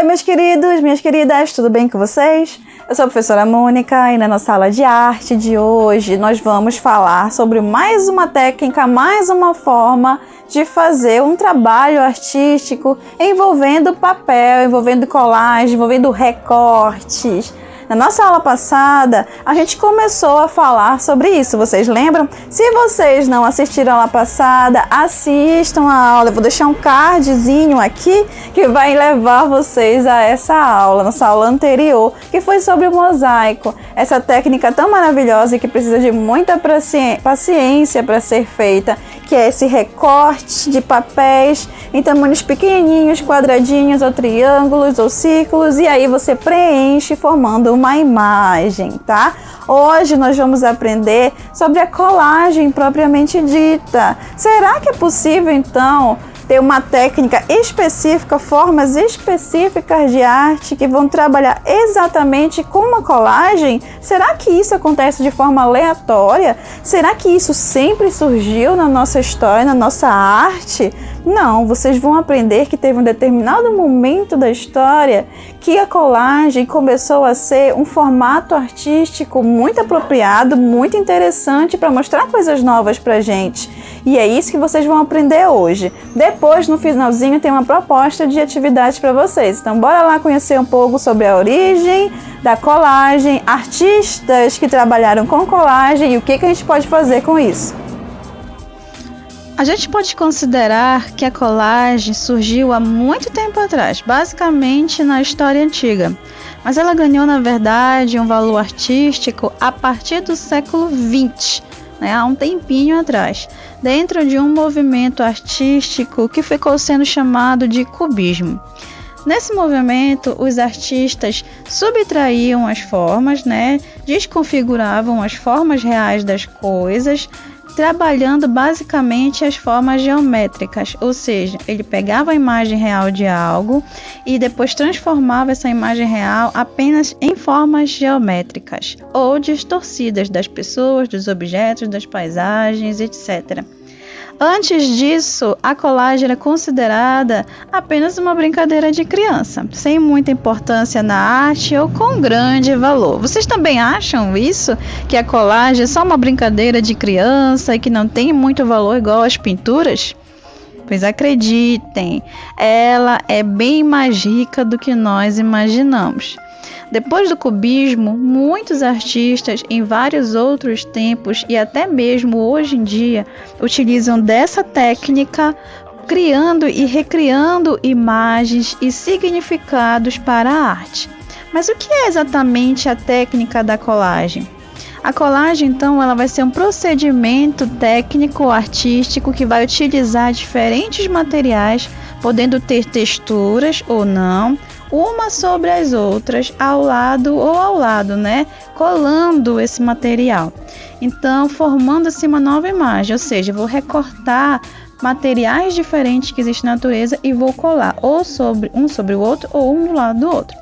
Oi, meus queridos, minhas queridas, tudo bem com vocês? Eu sou a professora Mônica e na nossa aula de arte de hoje nós vamos falar sobre mais uma técnica, mais uma forma de fazer um trabalho artístico envolvendo papel, envolvendo colagem, envolvendo recortes. Na nossa aula passada, a gente começou a falar sobre isso, vocês lembram? Se vocês não assistiram a aula passada, assistam a aula. Eu vou deixar um cardzinho aqui que vai levar vocês a essa aula, nossa aula anterior, que foi sobre o mosaico. Essa técnica tão maravilhosa e que precisa de muita paciência para ser feita, que é esse recorte de papéis em tamanhos pequenininhos, quadradinhos ou triângulos ou círculos, e aí você preenche formando uma imagem, tá? Hoje nós vamos aprender sobre a colagem propriamente dita. Será que é possível, então, ter uma técnica específica, formas específicas de arte que vão trabalhar exatamente com uma colagem? Será que isso acontece de forma aleatória? Será que isso sempre surgiu na nossa história, na nossa arte? Não, vocês vão aprender que teve um determinado momento da história que a colagem começou a ser um formato artístico muito apropriado, muito interessante para mostrar coisas novas pra gente. E é isso que vocês vão aprender hoje. Depois, no finalzinho, tem uma proposta de atividade para vocês. Então, bora lá conhecer um pouco sobre a origem da colagem, artistas que trabalharam com colagem e o que a gente pode fazer com isso. A gente pode considerar que a colagem surgiu há muito tempo atrás, basicamente na história antiga. Mas ela ganhou, na verdade, um valor artístico a partir do século XX, há um tempinho atrás, dentro de um movimento artístico que ficou sendo chamado de cubismo. Nesse movimento, os artistas subtraíam as formas, desconfiguravam as formas reais das coisas, trabalhando basicamente as formas geométricas, ou seja, ele pegava a imagem real de algo e depois transformava essa imagem real apenas em formas geométricas ou distorcidas das pessoas, dos objetos, das paisagens, etc. Antes disso, a colagem era considerada apenas uma brincadeira de criança, sem muita importância na arte ou com grande valor. Vocês também acham isso? Que a colagem é só uma brincadeira de criança e que não tem muito valor igual às pinturas? Pois acreditem, ela é bem mais rica do que nós imaginamos. Depois do cubismo, muitos artistas em vários outros tempos e até mesmo hoje em dia utilizam dessa técnica, criando e recriando imagens e significados para a arte. Mas o que é exatamente a técnica da colagem? A colagem, então, ela vai ser um procedimento técnico artístico que vai utilizar diferentes materiais, podendo ter texturas ou não, uma sobre as outras, ao lado, colando esse material. Então, formando-se uma nova imagem, ou seja, vou recortar materiais diferentes que existem na natureza e vou colar ou sobre o outro ou um do lado do outro.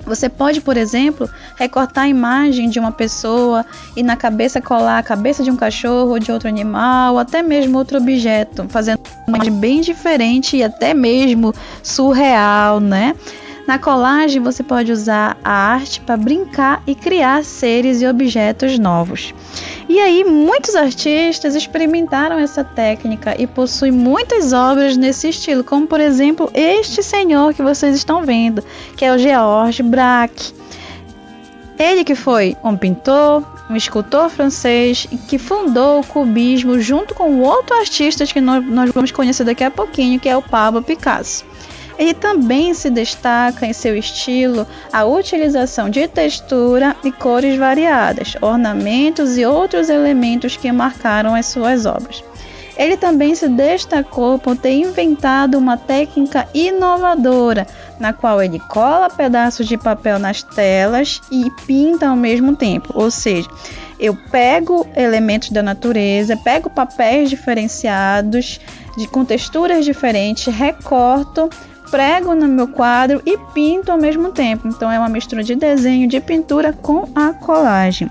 Você pode, por exemplo, recortar a imagem de uma pessoa e na cabeça colar a cabeça de um cachorro ou de outro animal, ou até mesmo outro objeto, fazendo uma imagem bem diferente e até mesmo surreal, Na colagem, você pode usar a arte para brincar e criar seres e objetos novos. E aí, muitos artistas experimentaram essa técnica e possuem muitas obras nesse estilo, como, por exemplo, este senhor que vocês estão vendo, que é o Georges Braque. Ele que foi um pintor, um escultor francês, que fundou o cubismo junto com outro artista que nós vamos conhecer daqui a pouquinho, que é o Pablo Picasso. Ele também se destaca em seu estilo a utilização de textura e cores variadas, ornamentos e outros elementos que marcaram as suas obras. Ele também se destacou por ter inventado uma técnica inovadora, na qual ele cola pedaços de papel nas telas e pinta ao mesmo tempo, ou seja, eu pego elementos da natureza, pego papéis diferenciados, com texturas diferentes, recorto, prego no meu quadro e pinto ao mesmo tempo. Então é uma mistura de desenho, de pintura com a colagem.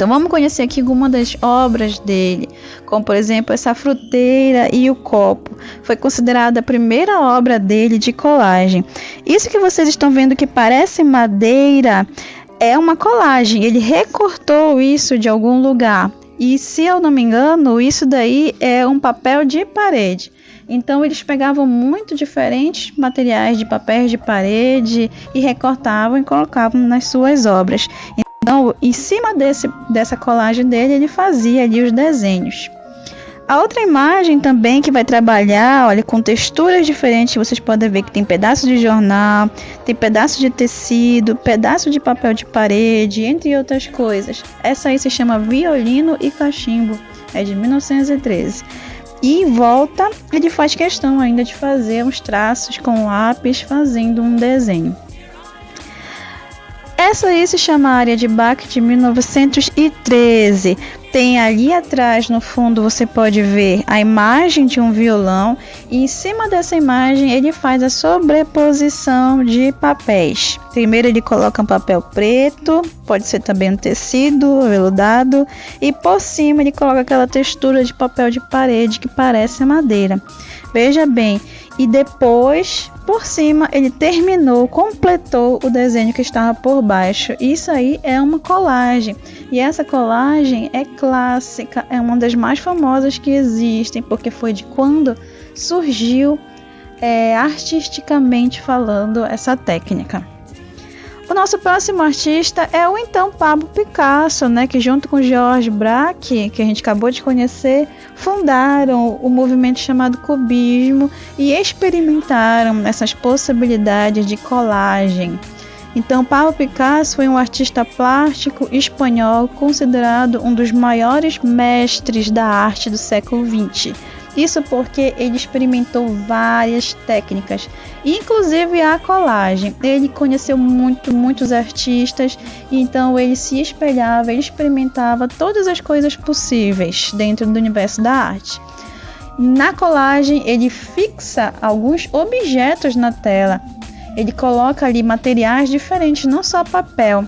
Então vamos conhecer aqui alguma das obras dele, como por exemplo essa fruteira e o copo. Foi considerada a primeira obra dele de colagem. Isso que vocês estão vendo que parece madeira é uma colagem, ele recortou isso de algum lugar. E se eu não me engano, isso daí é um papel de parede. Então eles pegavam muito diferentes materiais de papéis de parede e recortavam e colocavam nas suas obras. Então, em cima dessa colagem dele, ele fazia ali os desenhos. A outra imagem também que vai trabalhar, olha, com texturas diferentes, vocês podem ver que tem pedaço de jornal, tem pedaço de tecido, pedaço de papel de parede, entre outras coisas. Essa aí se chama Violino e Cachimbo, é de 1913. E em volta, ele faz questão ainda de fazer uns traços com lápis, fazendo um desenho. Essa aí se chama Área de Bach de 1913. Tem ali atrás, no fundo, você pode ver a imagem de um violão. E em cima dessa imagem, ele faz a sobreposição de papéis. Primeiro ele coloca um papel preto, pode ser também um tecido veludado. E por cima ele coloca aquela textura de papel de parede que parece madeira. Veja bem, e depois, por cima, ele completou o desenho que estava por baixo. Isso aí é uma colagem. E essa colagem é clássica, é uma das mais famosas que existem, porque foi de quando surgiu, artisticamente falando, essa técnica. O nosso próximo artista é o então Pablo Picasso, né, que junto com Georges Braque, que a gente acabou de conhecer, fundaram o movimento chamado Cubismo e experimentaram essas possibilidades de colagem. Então, Pablo Picasso foi um artista plástico espanhol considerado um dos maiores mestres da arte do século XX. Isso porque ele experimentou várias técnicas, inclusive a colagem. Ele conheceu muitos artistas, então ele se espelhava, ele experimentava todas as coisas possíveis dentro do universo da arte. Na colagem, ele fixa alguns objetos na tela. Ele coloca ali materiais diferentes, não só papel.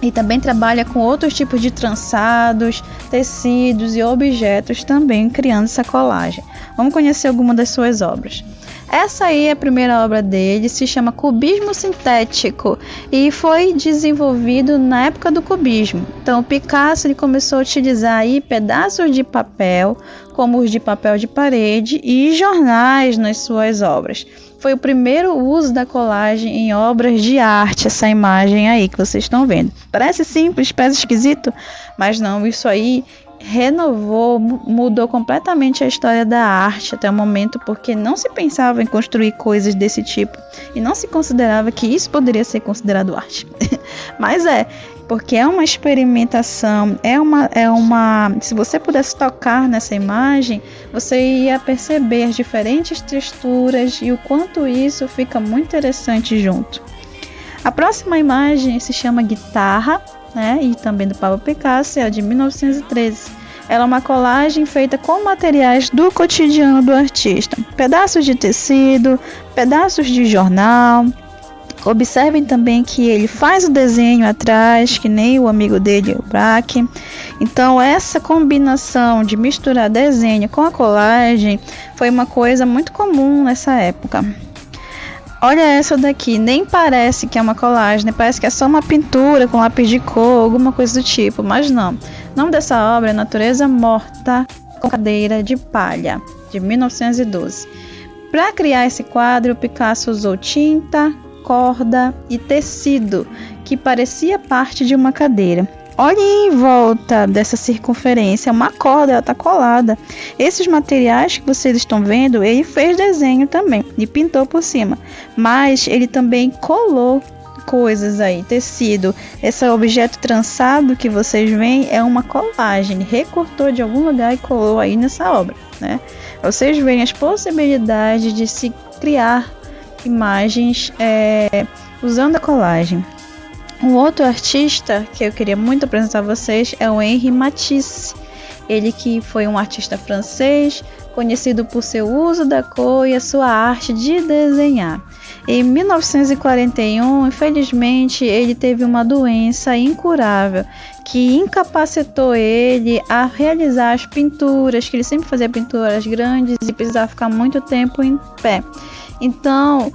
E também trabalha com outros tipos de trançados, tecidos e objetos também, criando essa colagem. Vamos conhecer alguma das suas obras. Essa aí é a primeira obra dele, se chama Cubismo Sintético e foi desenvolvido na época do cubismo. Então, o Picasso ele começou a utilizar aí pedaços de papel, como os de papel de parede e jornais nas suas obras. Foi o primeiro uso da colagem em obras de arte, essa imagem aí que vocês estão vendo. Parece simples, parece esquisito, mas não, isso aí renovou, mudou completamente a história da arte até o momento, porque não se pensava em construir coisas desse tipo e não se considerava que isso poderia ser considerado arte. Mas porque é uma experimentação, se você pudesse tocar nessa imagem, você ia perceber as diferentes texturas e o quanto isso fica muito interessante junto. A próxima imagem se chama Guitarra, né, e também do Pablo Picasso, é de 1913. Ela é uma colagem feita com materiais do cotidiano do artista. Pedaços de tecido, pedaços de jornal. Observem também que ele faz o desenho atrás, que nem o amigo dele, o Braque. Então, essa combinação de misturar desenho com a colagem foi uma coisa muito comum nessa época. Olha essa daqui, nem parece que é uma colagem, né? Parece que é só uma pintura com lápis de cor, alguma coisa do tipo, mas não. O nome dessa obra é Natureza Morta com Cadeira de Palha, de 1912. Para criar esse quadro, Picasso usou tinta, corda e tecido, que parecia parte de uma cadeira. Olhe em volta dessa circunferência, uma corda, ela está colada. Esses materiais que vocês estão vendo, ele fez desenho também e pintou por cima. Mas ele também colou coisas aí, tecido. Esse objeto trançado que vocês veem é uma colagem. Ele recortou de algum lugar e colou aí nessa obra, né? Vocês veem as possibilidades de se criar imagens usando a colagem. Um outro artista que eu queria muito apresentar a vocês é o Henri Matisse. Ele que foi um artista francês, conhecido por seu uso da cor e a sua arte de desenhar. Em 1941, infelizmente, ele teve uma doença incurável que incapacitou ele a realizar as pinturas, que ele sempre fazia pinturas grandes e precisava ficar muito tempo em pé. Então,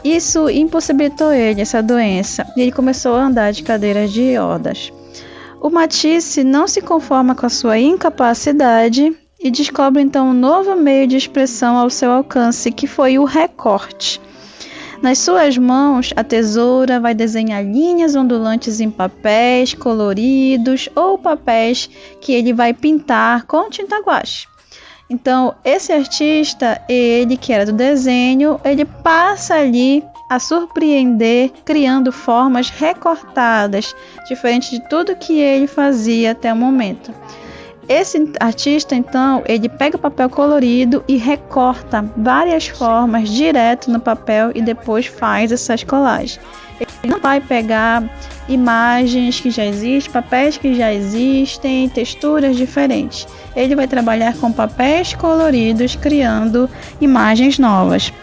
isso impossibilitou ele, essa doença, e ele começou a andar de cadeiras de rodas. O Matisse não se conforma com a sua incapacidade e descobre então um novo meio de expressão ao seu alcance, que foi o recorte. Nas suas mãos, a tesoura vai desenhar linhas ondulantes em papéis coloridos ou papéis que ele vai pintar com tinta guache. Então, esse artista, ele que era do desenho, ele passa ali a surpreender, criando formas recortadas, diferente de tudo que ele fazia até o momento. Esse artista, então, ele pega o papel colorido e recorta várias formas direto no papel e depois faz essas colagens. Ele não vai pegar imagens que já existem, papéis que já existem, texturas diferentes. Ele vai trabalhar com papéis coloridos, criando imagens novas.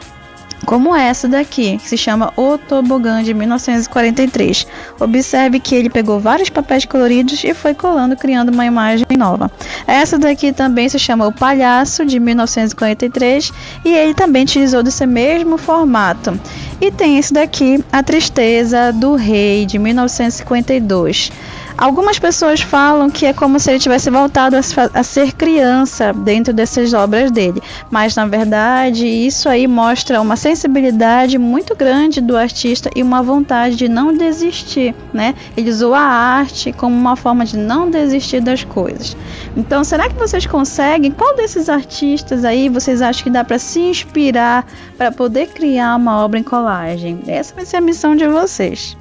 Como essa daqui, que se chama O Tobogã, de 1943. Observe que ele pegou vários papéis coloridos e foi colando, criando uma imagem nova. Essa daqui também se chama O Palhaço, de 1943, e ele também utilizou desse mesmo formato. E tem esse daqui, A Tristeza do Rei, de 1952. Algumas pessoas falam que é como se ele tivesse voltado a ser criança dentro dessas obras dele, mas na verdade isso aí mostra uma sensibilidade muito grande do artista e uma vontade de não desistir, né? Ele usou a arte como uma forma de não desistir das coisas. Então, será que vocês conseguem? Qual desses artistas aí vocês acham que dá para se inspirar para poder criar uma obra em colagem? Essa vai ser a missão de vocês.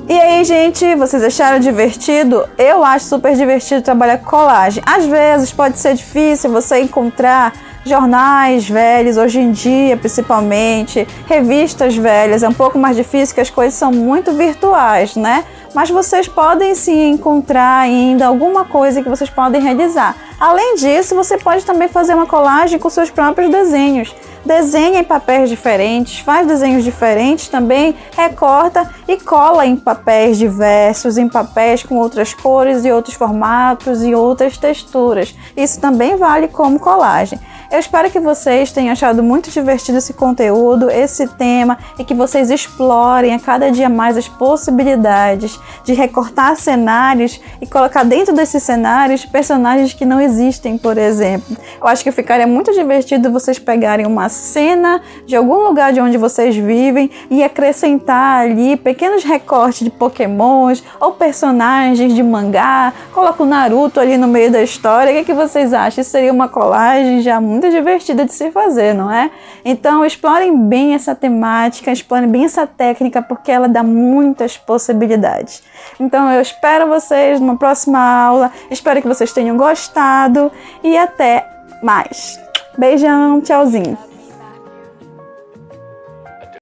E aí, gente, vocês acharam divertido? Eu acho super divertido trabalhar com colagem. Às vezes pode ser difícil você encontrar jornais velhos, hoje em dia principalmente, revistas velhas. É um pouco mais difícil, porque as coisas são muito virtuais, né? Mas vocês podem sim encontrar ainda alguma coisa que vocês podem realizar. Além disso, você pode também fazer uma colagem com seus próprios desenhos. Desenha em papéis diferentes, faz desenhos diferentes também, recorta e cola em papéis diversos, em papéis com outras cores e outros formatos e outras texturas. Isso também vale como colagem. Eu espero que vocês tenham achado muito divertido esse conteúdo, esse tema, e que vocês explorem a cada dia mais as possibilidades de recortar cenários e colocar dentro desses cenários personagens que não existem, por exemplo. Eu acho que ficaria muito divertido vocês pegarem uma cena de algum lugar de onde vocês vivem e acrescentar ali pequenos recortes de pokémons ou personagens de mangá, coloca o Naruto ali no meio da história. O que vocês acham? Isso seria uma colagem já muito divertida de se fazer, não é? Então explorem bem essa temática, explorem bem essa técnica, porque ela dá muitas possibilidades. Então eu espero vocês numa próxima aula, espero que vocês tenham gostado e até mais. Beijão, tchauzinho!